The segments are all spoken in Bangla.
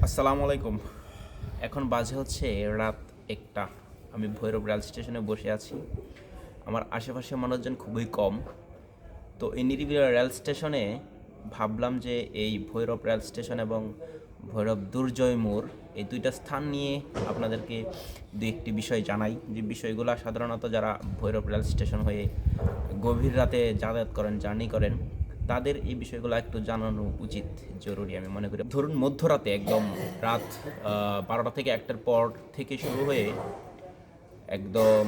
আসসালামু আলাইকুম। এখন বাজে হচ্ছে রাত ১টা। আমি ভৈরব রেল স্টেশনে বসে আছি। আমার আশেপাশে মানুষজন খুবই কম। তো এই নিরিবিলি রেল স্টেশনে ভাবলাম যে এই ভৈরব রেল স্টেশন এবং ভৈরব দুর্জয় মোড় এই দুইটা স্থান নিয়ে আপনাদেরকে দু একটি বিষয় জানাই, যে বিষয়গুলো সাধারণত যারা ভৈরব রেল স্টেশন হয়ে গভীর রাতে যাতায়াত করেন, জার্নি করেন, তাদের এই বিষয়গুলো একটু জানানো উচিত, জরুরি আমি মনে করি। ধরুন মধ্যরাতে একদম রাত ১২টা থেকে ১টার পর থেকে শুরু হয়ে একদম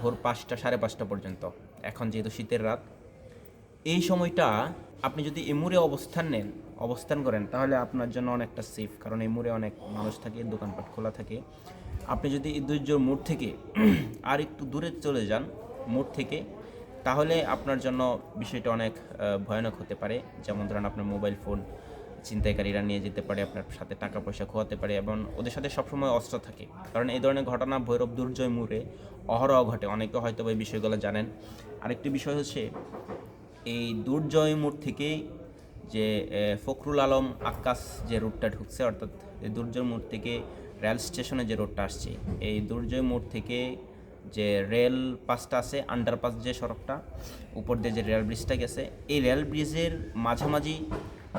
ভোর ৫টা ৫:৩০ পর্যন্ত, এখন যেহেতু শীতের রাত, এই সময়টা আপনি যদি এই মোড়ে অবস্থান করেন তাহলে আপনার জন্য অনেকটা সেফ, কারণ এই মোড়ে অনেক মানুষ থাকে, দোকানপাট খোলা থাকে। আপনি যদি এই দুর্যোগ মোড় থেকে আর একটু দূরে চলে যান মোড় থেকে, তাহলে আপনার জন্য বিষয়টা অনেক ভয়ানক হতে পারে। যেমন ধরেন আপনার মোবাইল ফোন ছিনতাইকারীরা নিয়ে যেতে পারে, আপনার সাথে টাকা পয়সা খোয়াতে পারে, এবং ওদের সাথে সবসময় অস্ত্র থাকে, কারণ এই ধরনের ঘটনা ভৈরব দুর্জয় মোড়ে অহরহ ঘটে। অনেকে হয়তো এই বিষয়গুলো জানেন। আরেকটি বিষয় হচ্ছে, এই দুর্জয় মোড় থেকে যে ফখরুল আলম আক্কাস যে রুটটা ঢুকছে, অর্থাৎ এই দুর্জয় মোড় থেকে রেল স্টেশনে যে রোডটা আসছে, এই দুর্জয় মোড় থেকে যে রেল পাসটা আছে, আন্ডারপাস যে সড়কটা উপর দিয়ে যে রেল ব্রিজটা গেছে, এই রেল ব্রিজের মাঝামাঝি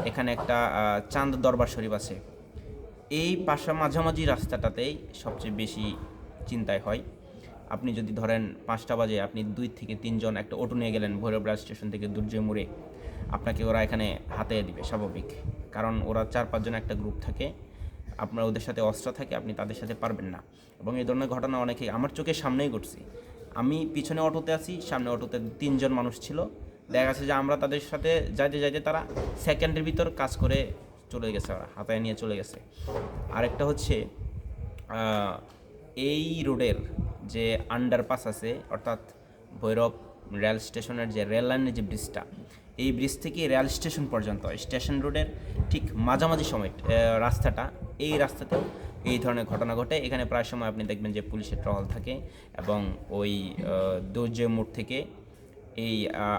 এখানে একটা চাঁদ দরবার শরীফ আছে। এই মাঝামাঝি রাস্তাটাতেই সবচেয়ে বেশি চিন্তায় হয়। আপনি যদি ধরেন ৫টা বাজে আপনি ২ থেকে ৩ জন একটা অটো নিয়ে গেলেন ভৈরব রেল স্টেশন থেকে দুর্জয় মোড়ে, আপনাকে ওরা এখানে হাতে দিবে স্বাভাবিক, কারণ ওরা ৪-৫ জন একটা গ্রুপ থাকে, আপনার ওদের সাথে অস্ত্র থাকে, আপনি তাদের সাথে পারবেন না। এবং এই ধরনের ঘটনা অনেকেই আমার চোখের সামনেই ঘটছে। আমি পিছনে অটোতে আছি, সামনে অটোতে ৩ জন মানুষ ছিল। দেখা গেছে যে আমরা তাদের সাথে যাইতে যাইতে তারা সেকেন্ডের ভিতর কাজ করে চলে গেছে, ওরা হাতায় নিয়ে চলে গেছে। আরেকটা হচ্ছে, এই রোডের যে আন্ডারপাস আছে, অর্থাৎ ভৈরব রেল স্টেশনের যে রেল লাইনের যে ব্রিজটা, এই ব্রিজ থেকে রেল স্টেশন পর্যন্ত স্টেশন রোডের ঠিক মাঝামাঝি সময় রাস্তাটা, এই রাস্তাতেও এই ধরনের ঘটনা ঘটে। এখানে প্রায় সময় আপনি দেখবেন যে পুলিশের টহল থাকে, এবং ওই দুর্জয় মোড় থেকে এই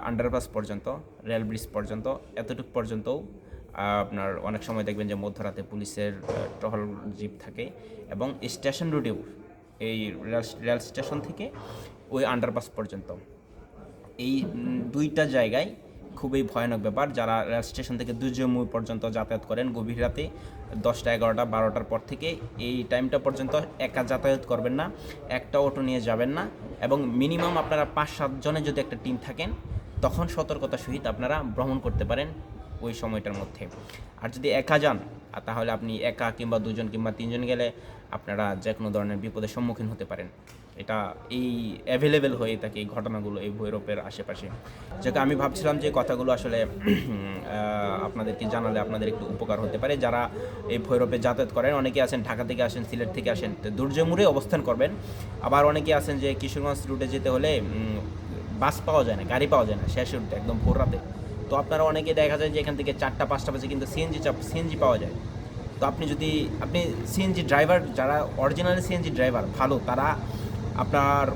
আন্ডারপাস পর্যন্ত, রেল ব্রিজ পর্যন্ত, এতটুকু পর্যন্তও আপনার অনেক সময় দেখবেন যে মধ্যরাতে পুলিশের টহল জিপ থাকে। এবং স্টেশন রোডেও এই রেল স্টেশন থেকে ওই আন্ডারপাস পর্যন্ত, এই দুইটা জায়গায় খুবই ভয়ানক ব্যাপার। যারা রেল স্টেশন থেকে দুর্জয় মোড় পর্যন্ত যাতায়াত করেন গভীর রাতে 10টা 11টা 12টার পর থেকে, এই টাইমটা পর্যন্ত একা যাতায়াত করবেন না, একটা অটো নিয়ে যাবেন না, এবং মিনিমাম আপনারা 5-7 জনের যদি একটা টিম থাকেন, তখন সতর্কতার সহিত আপনারা ভ্রমণ করতে পারেন ওই সময়টার মধ্যে। আর যদি একা যান, তাহলে আপনি একা কিংবা 2জন কিংবা 3জন গেলে আপনারা যে কোনো ধরনের বিপদের সম্মুখীন হতে পারেন। এটা এই অ্যাভেলেবেল হয়ে থাকে এই ঘটনাগুলো এই ভৈরবের আশেপাশে। যাকে আমি ভাবছিলাম যে কথাগুলো আসলে আপনাদেরকে জানালে আপনাদের একটু উপকার হতে পারে। যারা এই ভৈরবে যাতায়াত করেন, অনেকে আছেন ঢাকা থেকে আসেন, সিলেট থেকে আসেন, তো দুর্জয় মোড়ে অবস্থান করবেন। আবার অনেকে আছেন যে কিশোরগঞ্জ রুটে যেতে হলে বাস পাওয়া যায় না, গাড়ি পাওয়া যায় না শেষ রুটে একদম ভোর রাতে। তো আপনারা অনেকে দেখা যায় যে এখান থেকে 4টা 5টা বাজে কিন্তু সিএনজি পাওয়া যায়। তো আপনি সিএনজি ড্রাইভার, যারা অরিজিনাল সিএনজি ড্রাইভার ভালো, তারা আপনার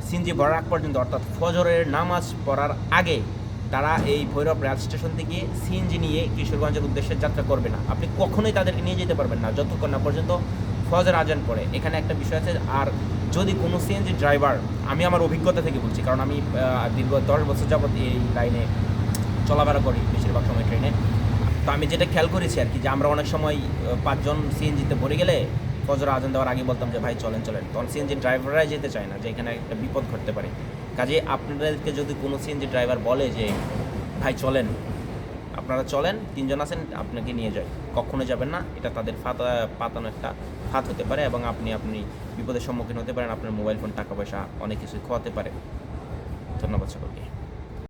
সিএনজি ভরার আগ পর্যন্ত, অর্থাৎ ফজরের নামাজ পড়ার আগে তারা এই ভৈরব রেল স্টেশন থেকে সিএনজি নিয়ে কিশোরগঞ্জের উদ্দেশ্যে যাত্রা করবে না। আপনি কখনোই তাদেরকে নিয়ে যেতে পারবেন না যতক্ষণ না পর্যন্ত ফজর আজান পড়ে। এখানে একটা বিষয় আছে। আর যদি কোনো সিএনজি ড্রাইভার, আমি আমার অভিজ্ঞতা থেকে বলছি, কারণ আমি দীর্ঘ 10 বছর যাবত এই লাইনে চলাফেরা করি বেশিরভাগ সময় ট্রেনে, তো আমি যেটা খেয়াল করেছি আর কি, যে আমরা অনেক সময় 5 জন সিএনজিতে ভরে গেলে ফজর আজান দেওয়ার আগে বলতাম যে ভাই চলেন, তখন সিএনজি ড্রাইভাররাই যেতে চায় না, যে এখানে একটা বিপদ ঘটতে পারে। কাজে আপনাদেরকে যদি কোনো সিএনজি ড্রাইভার বলে যে ভাই চলেন, আপনারা চলেন, 3 জন আছেন, আপনাকে নিয়ে যায়, কখনো যাবেন না। এটা তাদের পাতানো একটা ফাঁদ হতে পারে, এবং আপনি বিপদের সম্মুখীন হতে পারেন। আপনার মোবাইল ফোন, টাকা পয়সা অনেক কিছু খোয়াতে পারে। ধন্যবাদ সকলকে।